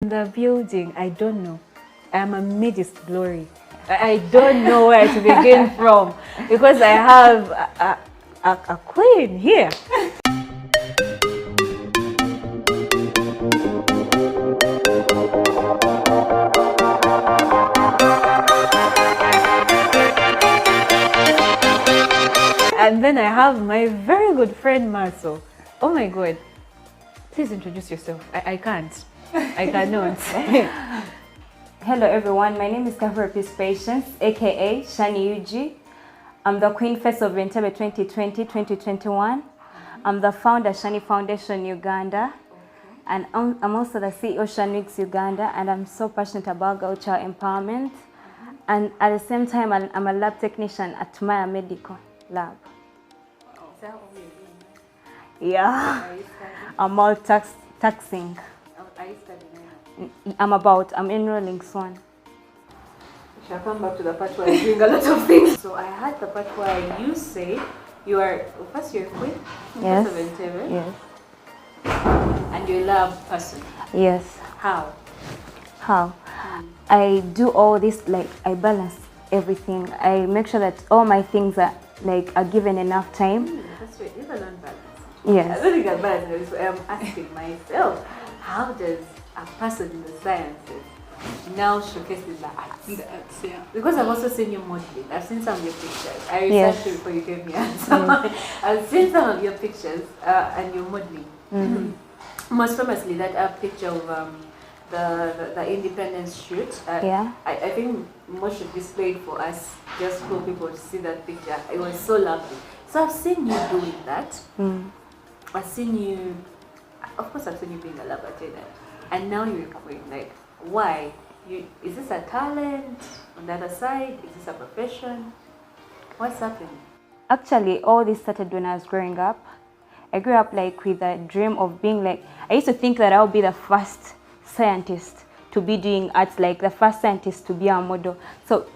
The building, I don't know. I am a midst glory. I don't know where to begin from because I have a queen here. And then I have my very good friend Marcel. Oh my God. Please introduce yourself. I can't. I cannot. Hello everyone, my name is Peace Patience, aka Shannie. I'm the Queen Face of Entebbe 2020-2021. I'm the founder of Shannie Foundation Uganda. And I'm also the CEO of Shannie Uganda, and I'm so passionate about girl child empowerment. And at the same time, I'm a lab technician at Maya Medical Lab. Is that all you're doing? Yeah. I'm all taxing. Are you studying? I'm enrolling soon. We shall come back to the part where you're doing a lot of things. So I had the part where you say you are, first you're a queen, Yes. of Entebbe, Yes. and you're a lab person. Yes. How? How? I do all this, like I balance everything. I make sure that all my things are given enough time. That's right. These are non-balance. Yes. I don't think I'm balanced. I'm asking myself, how does a person in the sciences now showcase in the arts? In the arts, yeah. Because I've also seen you modeling. I've seen some of your pictures. I Yes. researched you before you came here. So I've seen some of your pictures and your modeling. Most famously, that picture of the independence shoot. Yeah. I think most should displayed for us, just for people to see that picture. It was so lovely. So I've seen you doing that. I've seen you, of course I've seen you being a lab attendant. And now you're a queen. Like, why? Is this a talent on the other side? Is this a profession? What's happening? Actually, all this started when I was growing up. I grew up with a dream of being I used to think that I would be the first scientist to be doing arts, the first scientist to be a model. So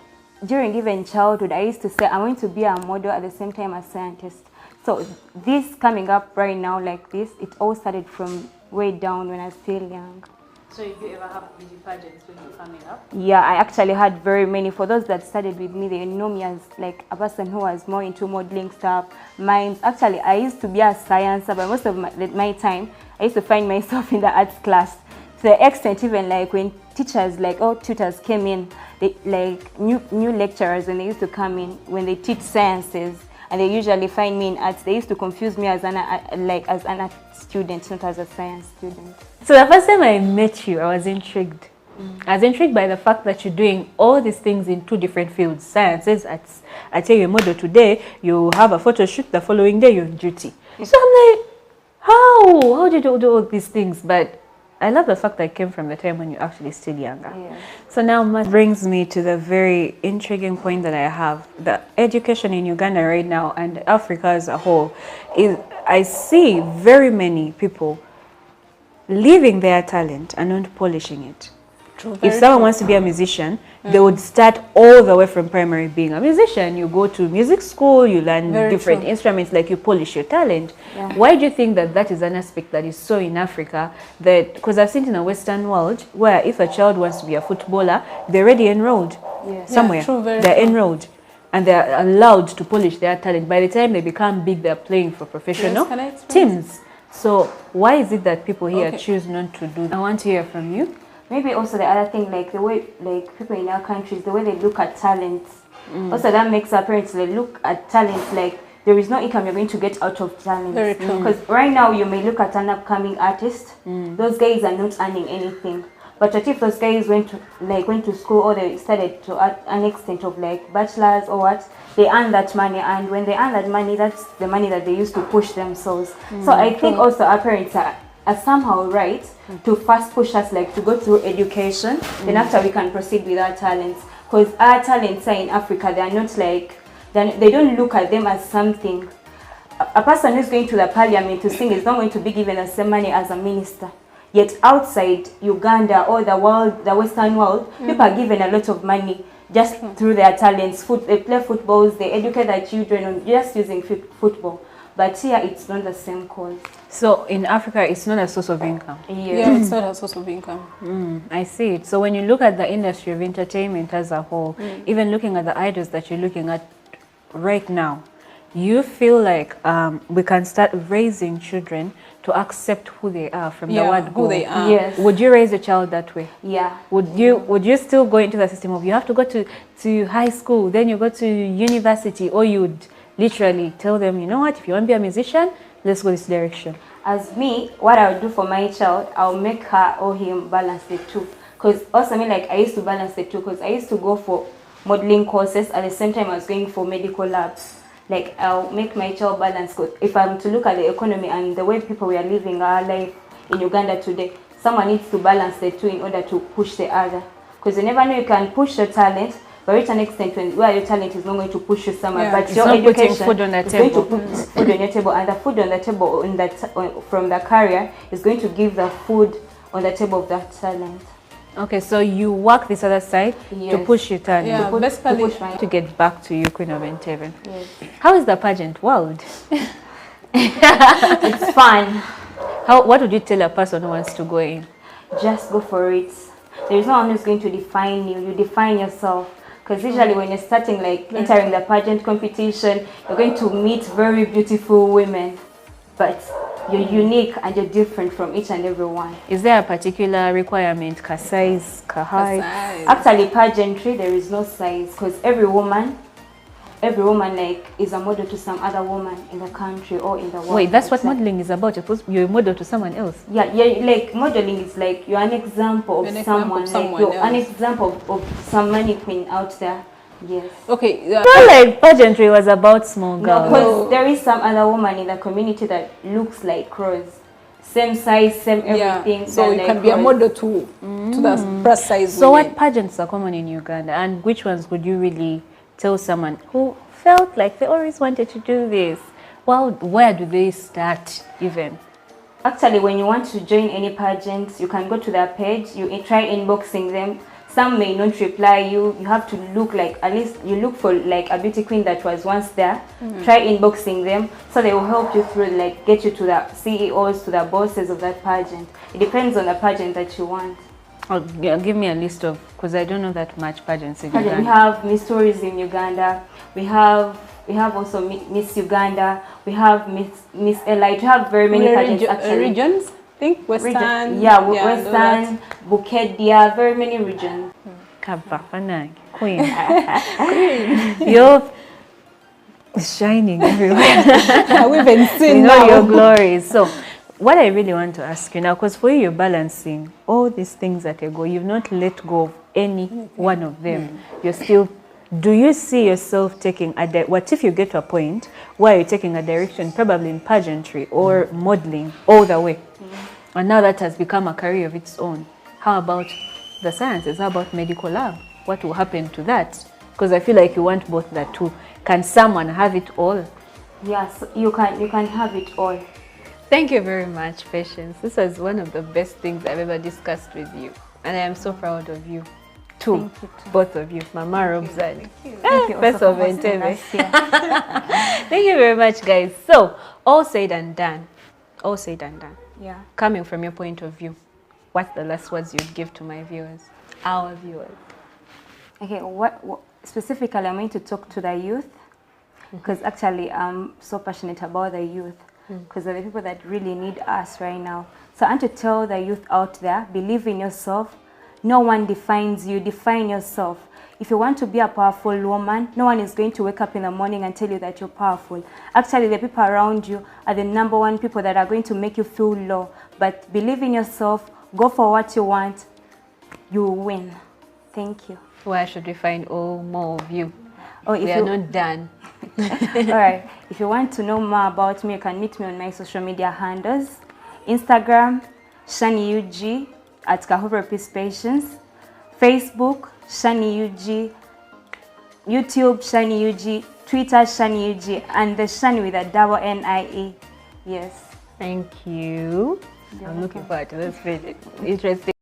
during even childhood, I used to say I want to be a model at the same time as scientist. So this coming up right now like this, it all started from way down when I was still young. So if you ever have beauty pageants when you're coming up? Yeah, I actually had very many. For those that studied with me, they know me as a person who was more into modeling stuff, mines. Actually, I used to be a sciencer, but most of my time, I used to find myself in the arts class. To the extent even when teachers, tutors came in, they, new lecturers, when they used to come in, when they teach sciences, and they usually find me in arts, they used to confuse me as an art student, not as a science student. So the first time I met you, I was intrigued. I was intrigued by the fact that you're doing all these things in two different fields. Sciences, I tell you a model today, you have a photo shoot, the following day you're on duty. So I'm like, how did you do all these things? But I love the fact that it came from the time when you're actually still younger. Yeah. So now that brings me to the very intriguing point that I have. The education in Uganda right now and Africa as a whole, I see very many people leaving their talent and not polishing it. True, If someone wants to be a musician, they would start all the way from primary being a musician. You go to music school, you learn different instruments, you polish your talent. Yeah. Why do you think that is an aspect that is so in Africa? Because I've seen it in the Western world where if a child wants to be a footballer, they're already enrolled somewhere. Yeah, true, they're enrolled and they're allowed to polish their talent. By the time they become big, they're playing for professional teams. So why is it that people here choose not to do that? I want to hear from you. Maybe also the other thing, the way people in our countries, the way they look at talents. Also that makes our parents look at talents there is no income you're going to get out of talents. Very true. Because right now you may look at an upcoming artist, those guys are not earning anything. But what if those guys went to school or they studied to an extent of bachelors or what, they earn that money, and when they earn that money, that's the money that they use to push themselves. So I think also our parents are somehow right to first push us to go through education, then after we can proceed with our talents. Because our talents are in Africa, they are not they don't look at them as something. A person who's going to the parliament to sing is not going to be given the same money as a minister. Yet outside Uganda or the world, the Western world, people are given a lot of money just through their talents. They play footballs, they educate their children on just using football. But here it's not the same cause. So in Africa, it's not a source of income. Yeah, it's not a source of income. I see it. So when you look at the industry of entertainment as a whole, even looking at the idols that you're looking at right now, you feel like we can start raising children to accept who they are from the word who go. they are. Yes. Would you raise a child that way? Yeah. Would you still go into the system of you have to go to high school, then you go to university, or you'd literally tell them, you know what, if you want to be a musician, let's go this direction? As me, what I would do for my child, I'll make her or him balance the two. Because also, like, I used to balance the two because I used to go for modeling courses at the same time I was going for medical labs. Like, I'll make my child balance. Because if I'm to look at the economy and the way people we are living our life in Uganda today, someone needs to balance the two in order to push the other. Because you never know, you can push your talent, but to an extent, where your talent is not going to push you somewhere, but it's your not putting education food on the is going table. to put food on your table, and the food on the table from the career is going to give the food on the table of that talent. Okay, so you work this other side to push your talent. Yeah, basically. To get back to you, Queen of Entebbe. Yes. How is the pageant world? It's fun. What would you tell a person who wants to go in? Just go for it. There is no one who's going to define you. You define yourself. Because usually when you're starting, like, entering the pageant competition, you're going to meet very beautiful women. But you're unique and you're different from each and every one. Is there a particular requirement, ka size, ka height? Actually, pageantry, there is no size. Because every woman, like, is a model to some other woman in the country or in the world. Wait, that's what modeling is about. You're a model to someone else. Yeah, like, modeling is like you're an example of someone. Like, you're an example of some mannequin out there. Yes. Okay. Not like pageantry was about small girls. No, because there is some other woman in the community that looks like Rose. Same size, same everything. Yeah. So you like can be a model to the plus size. So women. what pageants are common in Uganda, and which ones would you really tell someone who felt like they always wanted to do this? Well, where do they start even? Actually, when you want to join any pageants, you can go to their page, you try inboxing them. Some may not reply you. You have to look like, at least you look for like a beauty queen that was once there. Try inboxing them so they will help you through, like, get you to the CEOs, to the bosses of that pageant. It depends on the pageant that you want. Oh, yeah, give me a list of, because I don't know that much pageants in Uganda. We have Miss Tourism Uganda. We have also Miss Uganda. We have Miss Elite. We have very many pageants actually. Regions? I think Western. Western, Bukedia, very many regions. Queen. You're shining everywhere. We've been seen now your glories. So what I really want to ask you now, because for you, you're balancing all these things at a go. You've not let go of any one of them. You're still. Do you see yourself taking what if you get to a point where you're taking a direction, probably in pageantry or modeling all the way, and now that has become a career of its own? How about the sciences? How about medical lab? What will happen to that? Because I feel like you want both the two. Can someone have it all? Yes, you can have it all. Thank you very much, Patience. This was one of the best things I've ever discussed with you, and I am so proud of you. Both of you, Mama Robzani. Best of Entebbe. Thank you very much, guys. So, all said and done. All said and done. Yeah. Coming from your point of view, what's the last words you'd give to my viewers, our viewers? Okay, what specifically I'm going to talk to the youth, because actually I'm so passionate about the youth, because they're the people that really need us right now. So I want to tell the youth out there, believe in yourself. No one defines you, define yourself. If you want to be a powerful woman, no one is going to wake up in the morning and tell you that you're powerful. Actually, the people around you are the number one people that are going to make you feel low. But believe in yourself, go for what you want, you will win. Thank you. Where should we find more of you? Oh, if we are not done. All right. If you want to know more about me, you can meet me on my social media handles. Instagram, Shannie UG at Kahura Peace Patience. Facebook, Shannie UG. YouTube, Shannie UG. Twitter, Shannie UG. And the Shannie with a double NIE. Yes. Thank you. I'm looking forward to this video. Interesting.